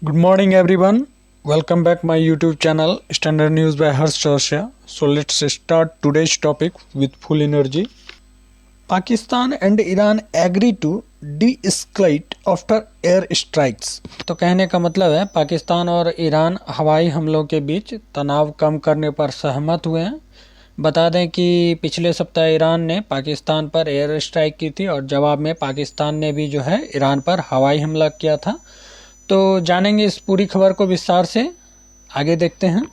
Good morning, everyone. Welcome back my YouTube channel Standard News by Harsh Chaursya. So let's start today's topic with full energy. Pakistan and Iran agree to de-escalate after air strikes. तो कहने का मतलब है पाकिस्तान और Iran हवाई हमलों के बीच तनाव कम करने पर सहमत हुए हैं। बता दें कि पिछले सप्ताह ईरान ने पाकिस्तान पर एयर स्ट्राइक की थी और जवाब में पाकिस्तान ने भी जो है ईरान पर हवाई हमला किया था। तो जानेंगे इस पूरी खबर को विस्तार से, आगे देखते हैं।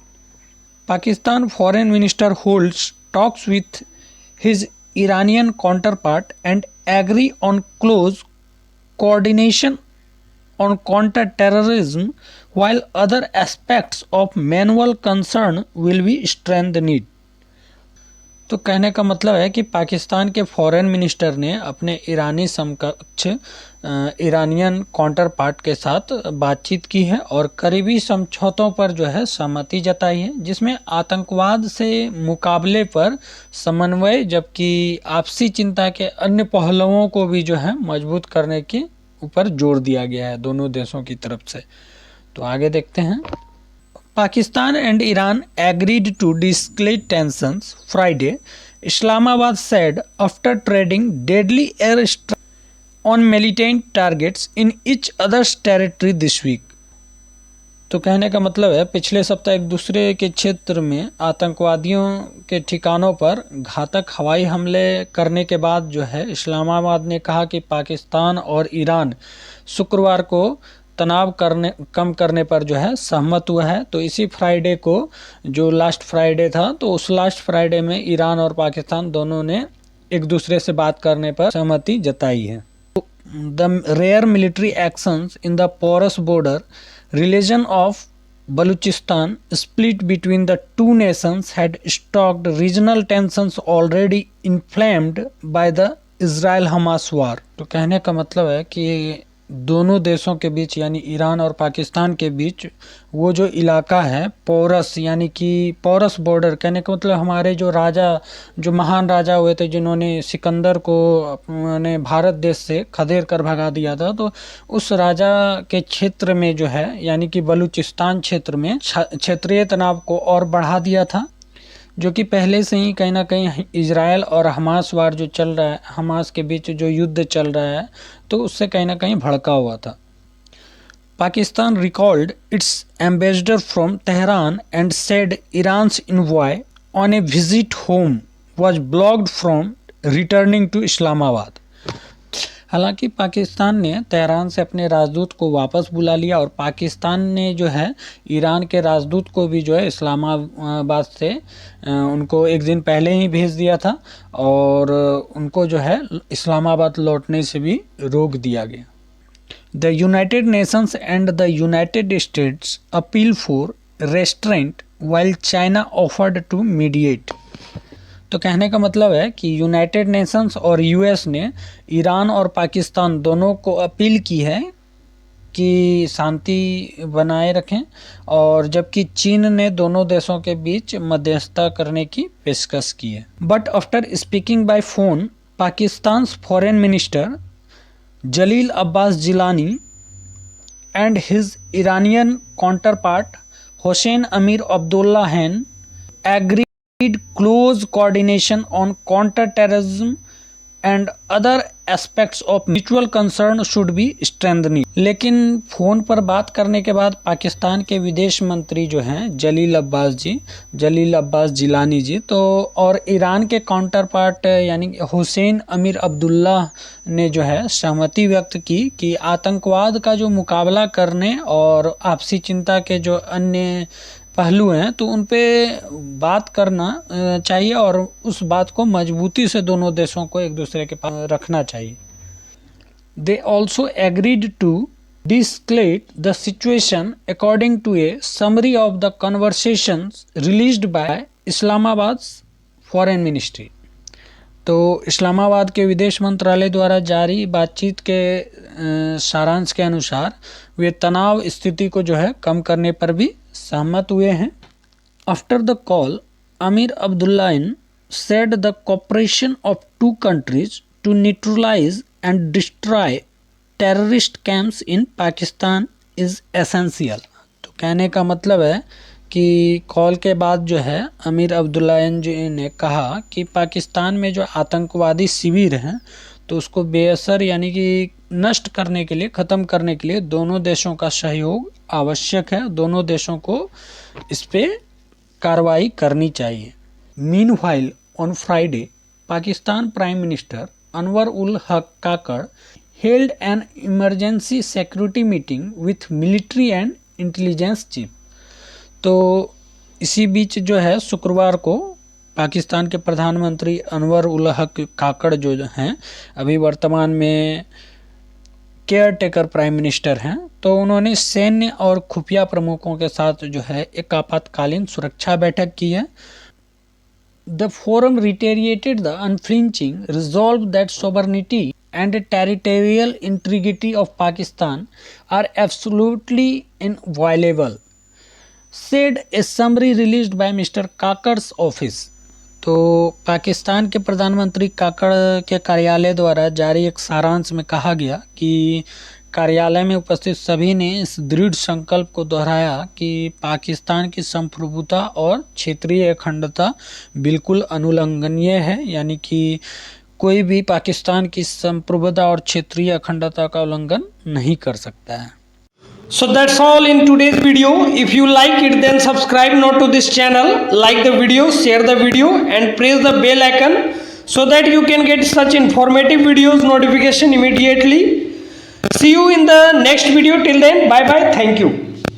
Pakistan foreign minister holds talks with his Iranian counterpart and agree on close coordination on counter-terrorism, while other aspects of mutual concern will be strengthened. तो कहने का मतलब है कि पाकिस्तान के फॉरेन मिनिस्टर ने अपने ईरानी समकक्ष ईरानियन काउंटर पार्ट के साथ बातचीत की है और करीबी समझौतों पर जो है सहमति जताई है, जिसमें आतंकवाद से मुकाबले पर समन्वय जबकि आपसी चिंता के अन्य पहलुओं को भी जो है मजबूत करने के ऊपर जोर दिया गया है दोनों देशों की तरफ से। तो आगे देखते हैं। Pakistan and Iran agreed to de-escalate tensions Friday, Islamabad said after trading deadly airstrikes on militant targets in each other's territory this week. तो कहने का मतलब है पिछले सप्ताह एक दूसरे के क्षेत्र में आतंकवादियों के ठिकानों पर घातक हवाई हमले करने के बाद जो है इस्लामाबाद ने कहा कि पाकिस्तान और ईरान शुक्रवार को तनाव कम करने पर जो है सहमत हुआ है। तो इसी फ्राइडे को जो लास्ट फ्राइडे था, तो उस लास्ट फ्राइडे में ईरान और पाकिस्तान दोनों ने एक दूसरे से बात करने पर सहमति जताई है। The rare military actions in the porous border region of Baluchistan split between the two nations had stoked regional tensions already inflamed by the Israel-Hamas war. तो कहने का मतलब है कि दोनों देशों के बीच यानी ईरान और पाकिस्तान के बीच वो जो इलाका है पोरस यानी कि पोरस बॉर्डर, कहने का मतलब हमारे जो महान राजा हुए थे जिन्होंने सिकंदर को अपने भारत देश से खदेड़ कर भगा दिया था, तो उस राजा के क्षेत्र में जो है यानी कि बलूचिस्तान क्षेत्र में क्षेत्रीय तनाव को और बढ़ा दिया था, जो कि पहले से ही कहीं ना कहीं इजराइल और हमास वार जो चल रहा है, हमास के बीच जो युद्ध चल रहा है, तो उससे कहीं ना कहीं भड़का हुआ था। Pakistan recalled its ambassador from Tehran and said Iran's envoy on a visit home was blocked from returning to Islamabad. हालांकि पाकिस्तान ने तेहरान से अपने राजदूत को वापस बुला लिया और पाकिस्तान ने जो है ईरान के राजदूत को भी जो है इस्लामाबाद से उनको एक दिन पहले ही भेज दिया था और उनको जो है इस्लामाबाद लौटने से भी रोक दिया गया। The United Nations and the United States appeal for restraint while China offered to mediate. तो कहने का मतलब है कि यूनाइटेड नेशंस और यूएस ने ईरान और पाकिस्तान दोनों को अपील की है कि शांति बनाए रखें, और जबकि चीन ने दोनों देशों के बीच मध्यस्थता करने की पेशकश की है। But after speaking by phone Pakistan foreign minister Jalil Abbas Jilani and his Iranian counterpart Hossein Amir Abdollahian agree close coordination on counter-terrorism and other aspects of mutual concern should be strengthened. लेकिन फ़ोन पर बात करने के बाद पाकिस्तान के विदेश मंत्री जो हैं जलील अब्बास जिलानी जी, तो और ईरान के काउंटर पार्ट यानी हुसैन अमीर अब्दुल्ला ने जो है सहमति व्यक्त की कि आतंकवाद का जो मुकाबला करने और आपसी चिंता के जो अन्य पहलू हैं तो उन पे बात करना चाहिए और उस बात को मजबूती से दोनों देशों को एक दूसरे के पास रखना चाहिए। They also agreed to de-escalate the situation according to a summary of the conversations released by Islamabad foreign ministry. तो इस्लामाबाद के विदेश मंत्रालय द्वारा जारी बातचीत के सारांश के अनुसार वे तनाव स्थिति को जो है कम करने पर भी सहमत हुए हैं। आफ्टर द कॉल अमीर अब्दुल्लाहिन said the cooperation of two countries to neutralize and destroy terrorist camps in Pakistan is essential. तो कहने का मतलब है कि कॉल के बाद जो है अमीर अब्दुल्लायन जी ने कहा कि पाकिस्तान में जो आतंकवादी शिविर हैं तो उसको बेअसर यानी कि नष्ट करने के लिए, ख़त्म करने के लिए दोनों देशों का सहयोग आवश्यक है। दोनों देशों को इस पे कार्रवाई करनी चाहिए। Meanwhile on Friday Pakistan prime minister Anwar ul Haq Kakar held an emergency security meeting with military and intelligence chief। तो इसी बीच जो है शुक्रवार को पाकिस्तान के प्रधानमंत्री अनवर उल हक काकड़ जो हैं, अभी वर्तमान में केयर टेकर प्राइम मिनिस्टर हैं, तो उन्होंने सैन्य और खुफिया प्रमुखों के साथ जो है एक आपातकालीन सुरक्षा बैठक की है। The forum reiterated the unflinching resolve that sovereignty and territorial integrity of Pakistan are absolutely inviolable, said a summary released by Mr. Kakad's office। तो पाकिस्तान के प्रधानमंत्री काकड़ के कार्यालय द्वारा जारी एक सारांश में कहा गया कि कार्यालय में उपस्थित सभी ने इस दृढ़ संकल्प को दोहराया कि पाकिस्तान की संप्रभुता और क्षेत्रीय अखंडता बिल्कुल अनुल्लंघनीय है, यानी कि कोई भी पाकिस्तान की संप्रभुता और क्षेत्रीय अखंडता का उल्लंघन नहीं कर सकता है। So that's all in today's video. If you like it, then subscribe now to this channel, like the video, share the video and press the bell icon so that you can get such informative videos notification immediately. See you in the next video. Till then, bye bye. Thank you.